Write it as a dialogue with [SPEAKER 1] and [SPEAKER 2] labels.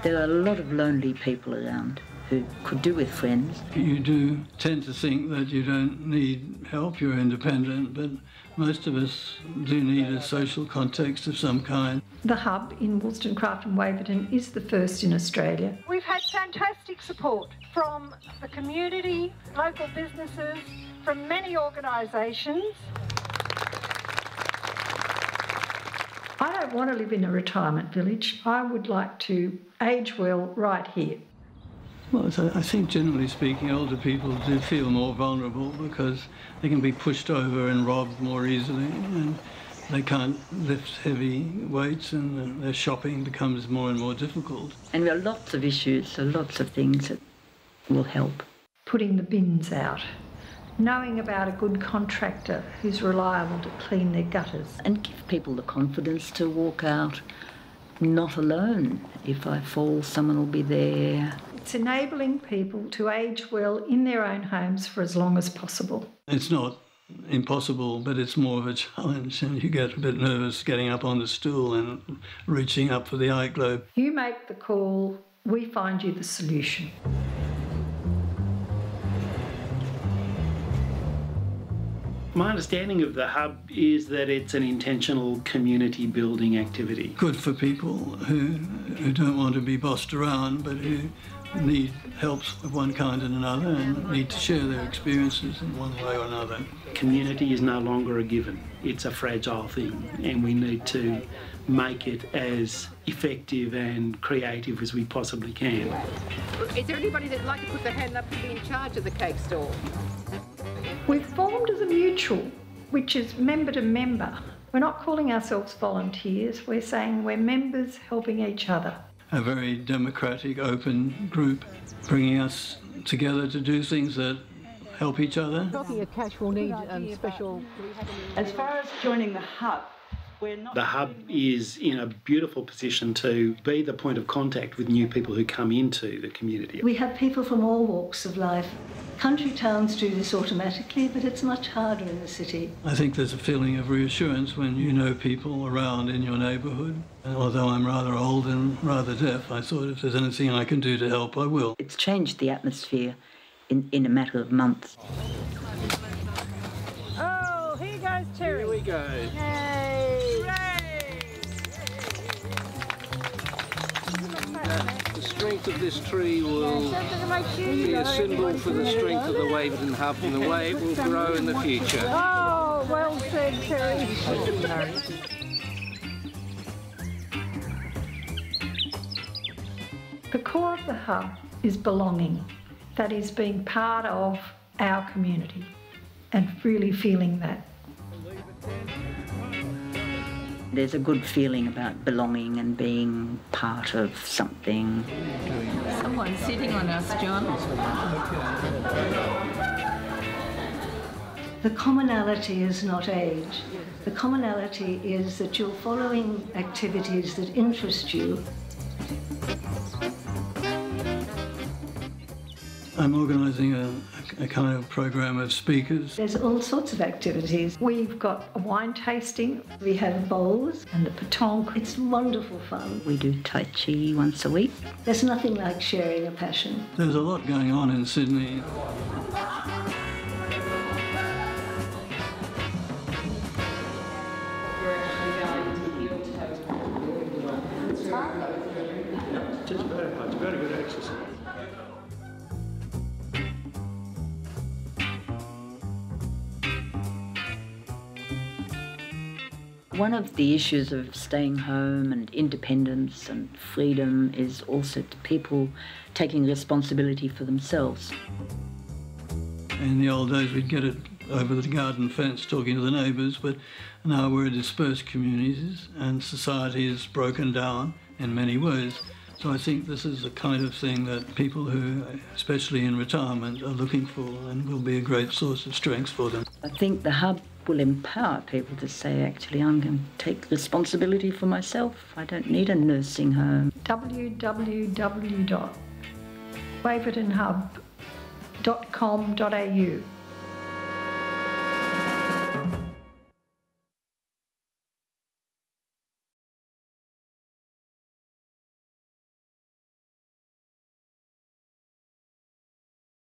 [SPEAKER 1] There are a lot of lonely people around who could do with friends.
[SPEAKER 2] You do tend to think that you don't need help, you're independent, but most of us do need a social context of some kind.
[SPEAKER 3] The hub in Wollstonecraft and Waverton is the first in Australia.
[SPEAKER 4] We've had fantastic support from the community, local businesses, from many organisations.
[SPEAKER 3] I don't want to live in a retirement village. I would like to age well right here.
[SPEAKER 2] Well, I think generally speaking, older people do feel more vulnerable because they can be pushed over and robbed more easily, and they can't lift heavy weights, and their shopping becomes more and more difficult.
[SPEAKER 1] And there are lots of issues, so lots of things that will help.
[SPEAKER 3] Putting the bins out, knowing about a good contractor who's reliable to clean their gutters.
[SPEAKER 1] And give people the confidence to walk out not alone. If I fall, someone will be there.
[SPEAKER 3] It's enabling people to age well in their own homes for as long as possible.
[SPEAKER 2] It's not impossible, but it's more of a challenge, and you get a bit nervous getting up on the stool and reaching up for the eye globe.
[SPEAKER 3] You make the call, we find you the solution.
[SPEAKER 5] My understanding of the hub is that it's an intentional community building activity.
[SPEAKER 2] Good for people who don't want to be bossed around, but who need help of one kind and another and need to share their experiences in one way or another.
[SPEAKER 5] Community is no longer a given. It's a fragile thing, and we need to make it as effective and creative as we possibly can.
[SPEAKER 6] Is there anybody that'd like to put their hand up to be in charge of the cake stall?
[SPEAKER 3] We've formed as a mutual, which is member to member. We're not calling ourselves volunteers, we're saying we're members helping each other.
[SPEAKER 2] A very democratic, open group bringing us together to do things that help each other.
[SPEAKER 6] Talking of cash, we'll need special...
[SPEAKER 1] As far as joining the hub,
[SPEAKER 5] the hub is in a beautiful position to be the point of contact with new people who come into the community.
[SPEAKER 7] We have people from all walks of life. Country towns do this automatically, but it's much harder in the city.
[SPEAKER 2] I think there's a feeling of reassurance when you know people around in your neighbourhood. And although I'm rather old and rather deaf, I thought if there's anything I can do to help, I will.
[SPEAKER 1] It's changed the atmosphere in a matter of months.
[SPEAKER 4] Oh, here goes Terry.
[SPEAKER 5] Here we go.
[SPEAKER 4] Yay!
[SPEAKER 8] The strength of this tree will be a symbol for the strength of the Waverton Hub and the way it will grow in the future.
[SPEAKER 4] Oh, well said, Terry.
[SPEAKER 3] The core of the hub is belonging, that is being part of our community and really feeling that.
[SPEAKER 1] There's a good feeling about belonging and being part of something.
[SPEAKER 6] Someone's sitting on us, John.
[SPEAKER 7] The commonality is not age. The commonality is that you're following activities that interest you.
[SPEAKER 2] I'm organising a kind of program of speakers.
[SPEAKER 7] There's all sorts of activities.
[SPEAKER 3] We've got a wine tasting.
[SPEAKER 7] We have bowls and the petanque. It's wonderful fun.
[SPEAKER 1] We do Tai Chi once a week.
[SPEAKER 7] There's nothing like sharing a passion.
[SPEAKER 2] There's a lot going on in Sydney.
[SPEAKER 5] It's very good exercise.
[SPEAKER 1] One of the issues of staying home and independence and freedom is also people taking responsibility for themselves.
[SPEAKER 2] In the old days, we'd get it over the garden fence talking to the neighbours, but now we're dispersed communities and society is broken down in many ways. So I think this is the kind of thing that people who, especially in retirement, are looking for and will be a great source of strength for them.
[SPEAKER 1] I think the hub will empower people to say, actually, I'm going to take responsibility for myself. I don't need a nursing home.
[SPEAKER 3] www.wavertonhub.com.au